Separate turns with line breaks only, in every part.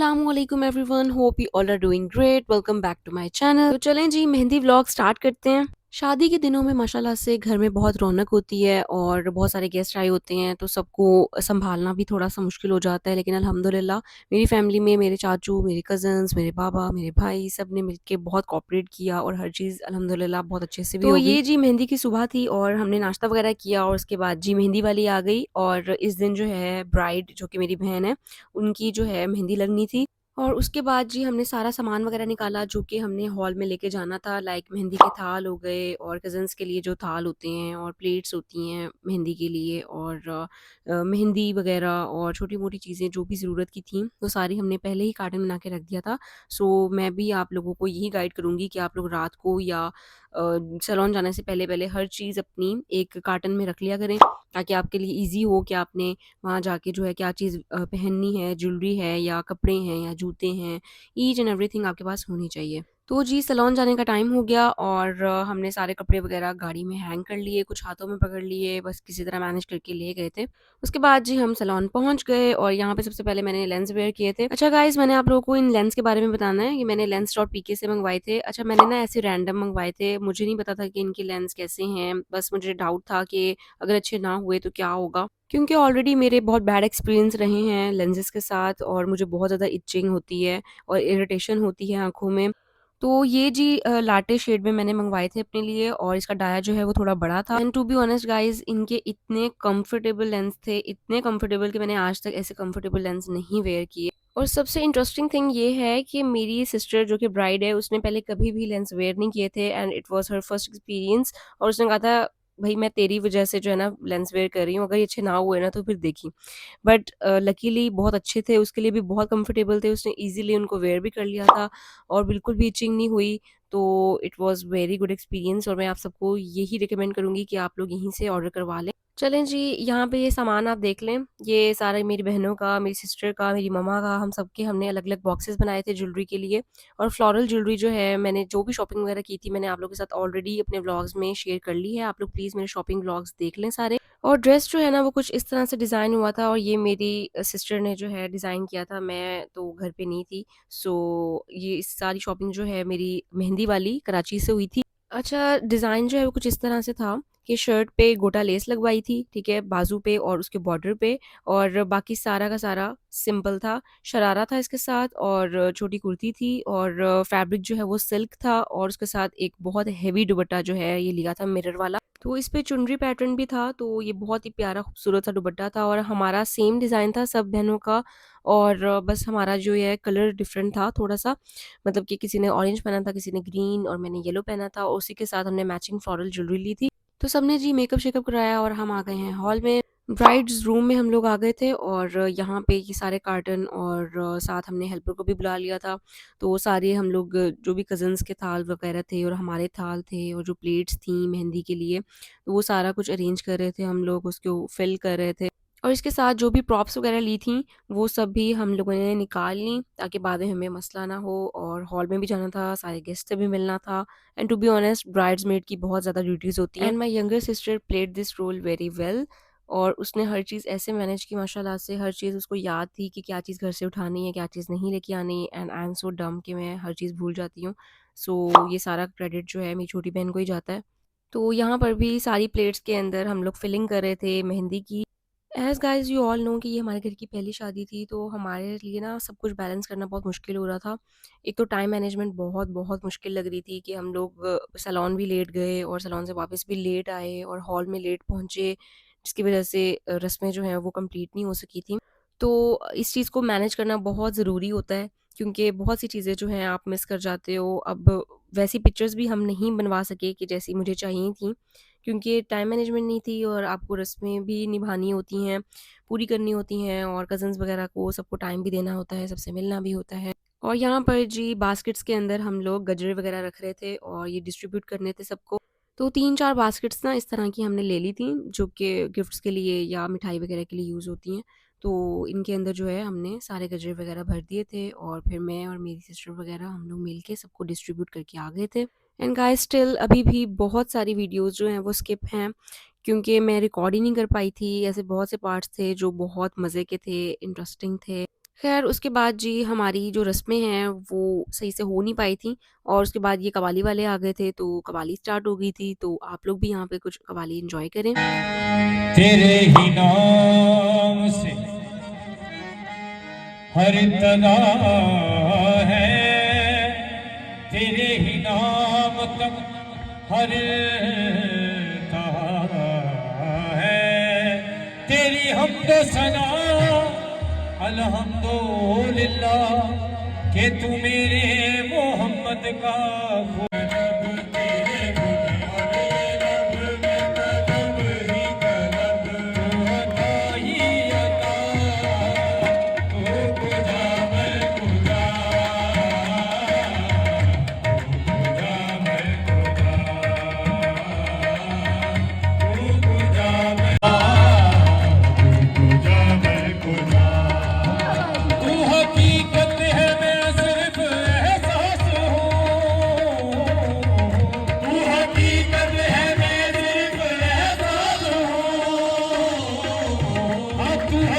अस्सलामुअलैकुम everyone, hope you all are doing great. Welcome back to my channel. तो चलें जी, mehndi vlog start करते हैं। शादी के दिनों में माशाल्लाह से घर में बहुत रौनक होती है और बहुत सारे गेस्ट आए होते हैं, तो सबको संभालना भी थोड़ा सा मुश्किल हो जाता है। लेकिन अल्हम्दुलिल्लाह मेरी फैमिली में मेरे चाचू, मेरे कज़न्स, मेरे बाबा, मेरे भाई सब ने मिलके बहुत कोऑपरेट किया और हर चीज़ अल्हम्दुलिल्लाह बहुत अच्छे से भी हो गई। ये जी मेहंदी की सुबह थी और हमने नाश्ता वगैरह किया और उसके बाद जी मेहंदी वाली आ गई और इस दिन जो है ब्राइड, जो कि मेरी बहन है, उनकी जो है मेहंदी लगनी थी। और उसके बाद जी हमने सारा सामान वगैरह निकाला जो कि हमने हॉल में लेके जाना था, लाइक मेहंदी के थाल हो गए और कज़न्स के लिए जो थाल होते हैं और प्लेट्स होती हैं मेहंदी के लिए, और मेहंदी वगैरह और छोटी-मोटी चीज़ें जो भी ज़रूरत की थी, वो सारी हमने पहले ही कार्टन बना के रख दिया था। सो मैं भी आप लोगों को यही गाइड करूँगी कि आप लोग रात को या सैलून जाने से पहले-पहले हर चीज़ अपनी एक कार्टन में रख लिया करें, ताकि आपके लिए ईज़ी हो कि आपने वहाँ जाके जो है क्या चीज़ पहननी है, ज्वेलरी है या कपड़े हैं या जूते हैं, ईच एंड एवरीथिंग आपके पास होनी चाहिए। तो जी सैलून जाने का टाइम हो गया और हमने सारे कपड़े वगैरह गाड़ी में हैंग कर लिए, कुछ हाथों में पकड़ लिए, बस किसी तरह मैनेज करके ले गए थे। उसके बाद जी हम सैलून पहुँच गए और यहाँ पे सबसे पहले मैंने लेंस वेयर किए थे। अच्छा गाइज़, मैंने आप लोगों को इन लेंस के बारे में बताना है कि मैंने लेंस.pk से मँगवाए थे। अच्छा, मैंने ना ऐसे रैंडम मँगवाए थे, मुझे नहीं पता था कि इनके लेंस कैसे हैं, बस मुझे डाउट था कि अगर अच्छे ना हुए तो क्या होगा? क्योंकि ऑलरेडी मेरे बहुत बैड एक्सपीरियंस रहे हैं लेंसेज़ के साथ और मुझे बहुत ज़्यादा इचिंग होती है और इरिटेशन होती है आँखों में। तो ये जी लाटे शेड में मैंने मँगवाए थे अपने लिए और इसका डाया जो है वो थोड़ा बड़ा था, and to be honest guys, इनके इतने कंफर्टेबल लेंस थे, इतने कंफर्टेबल कि मैंने आज तक ऐसे कंफर्टेबल लेंस नहीं वेयर किए। और सबसे इंटरेस्टिंग थिंग ये है कि मेरी सिस्टर जो कि ब्राइड है, उसने पहले कभी भी लेंस वेयर नहीं किए थे and it was her first experience, और उसने कहा था, "भई मैं तेरी वज़ह से जो है ना लेंस वेयर कर रही हूँ, अगर ये अच्छे ना हुए ना तो फिर देखी।" बट लकीली बहुत अच्छे थे, उसके लिए भी बहुत कंफर्टेबल थे, उसने ईज़िली उनको वेयर भी कर लिया था और बिल्कुल भी इचिंग नहीं हुई। तो it was very good experience और मैं आप सबको यही रिकमेंड करूँगी कि आप लोग यहीं से ऑर्डर करवा लें। चलें जी, यहाँ पे ये सामान आप देख लें, ये सारे मेरी बहनों का, मेरी सिस्टर का, मेरी मम्मा का, हम सबके हमने अलग-अलग बॉक्सेस बनाए थे ज्वेलरी के लिए। और फ्लोरल ज्वेलरी जो है, मैंने जो भी शॉपिंग वगैरह की थी, मैंने आप लोगों के साथ ऑलरेडी अपने व्लॉग्स में शेयर कर ली है। आप लोग प्लीज़ मेरे शॉपिंग व्लॉग्स देख लें सारे। और ड्रेस जो है ना वो कुछ इस तरह से डिज़ाइन हुआ था और ये मेरी सिस्टर ने जो है डिज़ाइन किया था, मैं तो घर पे नहीं थी। सो ये सारी शॉपिंग जो है मेरी मेहंदी वाली कराची से हुई थी। अच्छा, डिज़ाइन जो है वो कुछ इस तरह से था कि शर्ट पे गोटा लेस लगवाई थी, ठीक है? बाजू पे और उसके बॉर्डर पे, और बाकी सारा का सारा सिंपल था। शरारा था इसके साथ और छोटी कुर्ती थी और फैब्रिक जो है वो सिल्क था और उसके साथ एक बहुत हेवी दुपट्टा जो है ये लिया था मिरर वाला। तो इस पे चुनरी पैटर्न भी था, तो ये बहुत ही प्यारा खूबसूरत सा दुपट्टा था और हमारा सेम डिज़ाइन था सब बहनों का, और बस हमारा जो ये कलर डिफरेंट था थोड़ा-सा, मतलब कि किसी ने ऑरेंज पहना था, किसी ने ग्रीन और मैंने येलो पहना था और उसी के साथ हमने मैचिंग फ्लोरल ज्वेलरी ली थी। तो सबने जी मेकअप-शेकअप कराया और हम आ गए हैं हॉल में। ब्राइड्स रूम में हम लोग आ गए थे और यहाँ पे ये सारे कार्टन और साथ हमने हेल्पर को भी बुला लिया था। तो सारे हम लोग जो भी कज़न्स के थाल वगैरह थे और हमारे थाल थे और जो प्लेट्स थी मेहंदी के लिए, तो वो सारा कुछ अरेंज कर रहे थे हम लोग, उसको फिल कर रहे थे। और इसके साथ जो भी प्रॉप्स वगैरह ली थी, वो सब भी हम लोगों ने निकाल ली ताकि बाद में हमें मसला ना हो, और हॉल में भी जाना था, सारे गेस्ट से भी मिलना था। And to be honest, bridesmaid की बहुत ज़्यादा ड्यूटीज़ होती हैं and my younger sister played this role very well, और उसने हर चीज़ ऐसे मैनेज की माशाल्लाह से, हर चीज़ उसको याद थी कि क्या चीज़ घर से उठानी है, क्या चीज़ नहीं लेके आनी, and I am so dumb कि मैं हर चीज़ भूल जाती हूँ। सो ये सारा क्रेडिट जो है मेरी छोटी बहन को ही जाता है। तो यहाँ पर भी सारी प्लेट्स के अंदर हम लोग फिलिंग कर रहे थे मेहंदी की। As guys you all know कि ये हमारे घर की पहली शादी थी, तो हमारे लिए ना सब कुछ बैलेंस करना बहुत मुश्किल हो रहा था। एक तो टाइम मैनेजमेंट बहुत मुश्किल लग रही थी कि हम लोग सैलून भी लेट गए और सैलून से वापस भी लेट आए और हॉल में लेट पहुँचे, जिसकी वज़ह से रस्में जो हैं वो कंप्लीट नहीं हो सकी थी। तो इस चीज़ को मैनेज करना बहुत ज़रूरी होता है, क्योंकि बहुत सी चीज़ें जो हैं आप मिस कर जाते हो। अब वैसी पिक्चर्स भी हम नहीं बनवा सके कि जैसी मुझे चाहिए थी, क्योंकि टाइम मैनेजमेंट नहीं थी और आपको रस्में भी निभानी होती हैं, पूरी करनी होती हैं, और कज़न्स वगैरह को सबको टाइम भी देना होता है, सबसे मिलना भी होता है। और यहाँ पर जी बास्केट्स के अंदर हम लोग गजरे वगैरह रख रहे थे और ये डिस्ट्रीब्यूट करने थे सबको। तो 3-4 बास्केट्स ना इस तरह की हमने ले ली थी, जो कि गिफ्ट्स के लिए या मिठाई वगैरह के लिए यूज़ होती हैं। तो इनके अंदर जो है हमने सारे गजरे वगैरह भर दिए थे और फिर मैं और मेरी सिस्टर वगैरह हम लोग मिल के सबको डिस्ट्रीब्यूट करके आ गए थे। एंड गाइस, स्टिल अभी भी बहुत सारी वीडियोज़ जो हैं वो स्किप हैं, क्योंकि मैं रिकॉर्ड ही नहीं कर पाई थी। ऐसे बहुत से पार्ट्स थे जो बहुत मज़े के थे, इंटरेस्टिंग थे। ख़ैर उसके बाद जी हमारी जो रस्में हैं वो सही से हो नहीं पाई थी और उसके बाद ये कव्वाली वाले आ गए थे तो कव्वाली स्टार्ट हो गई थी, तो आप लोग भी यहाँ पे कुछ कव्वाली एन्जॉय करें।
तेरे ही नाम से हर तना है, तेरे ही नाम तक हर कहा है। तेरी हमदो सना अल्हम्दुलिल्लाह के तू मेरे मोहम्मद का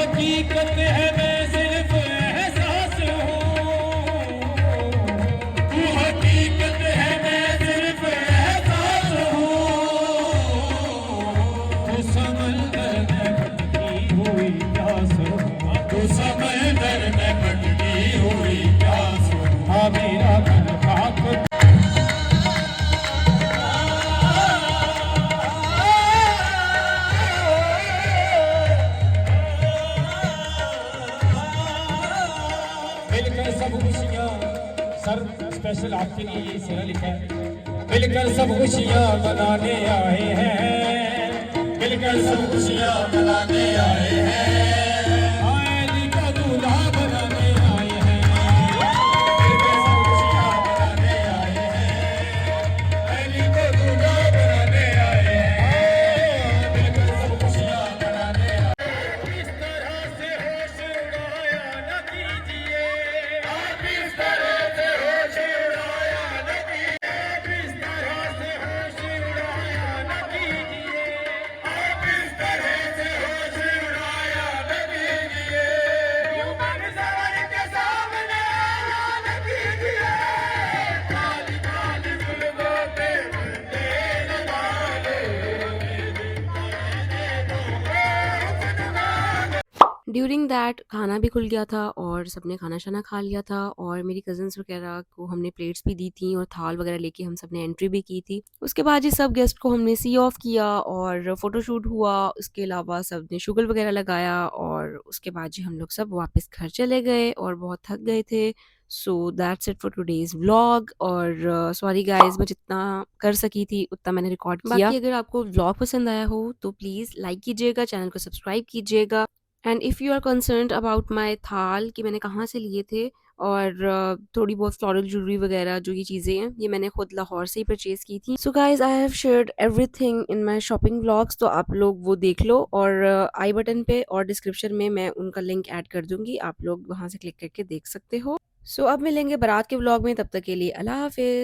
हकीकत है मैं सिर्फ एहसास हूँ, तू हकीकत है मैं सिर्फ एहसास हूँ, तू समंदर में भटकी हुई प्यास हूँ, तू समंदर में भटकी हुई प्यास हूँ। हाँ मेरा दिल खाक मिलकर सब खुशियाँ सर स्पेशल आपके लिए ये शेरा लिखा है। मिलकर सब खुशियाँ मनाने आए हैं, मिलकर सब खुशियाँ मनाने आए हैं, आए का दूल्हा बनाने आए हैं। मिलकर सब खुशियाँ मनाने आए हैं, आए को दूल्हा बनाने आए हैं, मिलकर सब खुशियाँ मनाने आए हैं। इस तरह से होश उड़ाया न कीजिए, इस तरह से होश उड़ाया न कीजिए, इस तरह से होश उड़ाया न कीजिए, इस तरह से होश उड़ाया न कीजिए, यूं मंज़र के सामने आया न कीजिए, काली काली जुल्फ़ों पे पर्दे न डालो।
ड्यूरिंग दैट खाना भी खुल गया था और सबने खाना-शाना खा लिया था और मेरी कज़िन्स वगैरह को हमने प्लेट्स भी दी थी और थाल वगैरह लेके हम सब ने एंट्री भी की थी। उसके बाद जी सब गेस्ट को हमने सी ऑफ किया और फ़ोटोशूट हुआ, उसके अलावा सबने शुगर वगैरह लगाया और उसके बाद जी हम लोग सब वापस घर चले गए और बहुत थक गए थे। So that's it for today's vlog और सॉरी गाइज़ मैं जितना कर सकी थी उतना मैंने रिकॉर्ड किया। बाकी अगर आपको व्लॉग पसंद आया हो तो प्लीज़ लाइक कीजिएगा, चैनल को सब्सक्राइब कीजिएगा। And if you are concerned about my थाल कि मैंने कहाँ से लिए थे और थोड़ी बहुत फ्लोरल ज्वेलरी वगैरह जो ये चीज़ें हैं ये मैंने खुद लाहौर से ही परचेज़ की थी। So guys I have shared everything in my shopping vlogs, तो आप लोग वो देख लो और आई बटन पे और डिस्क्रिप्शन में मैं उनका लिंक ऐड कर दूँगी, आप लोग वहाँ से क्लिक करके देख सकते हो। सो अब मिलेंगे बारात के व्लॉग में, तब तक के लिए अल्लाह हाफ़िज़।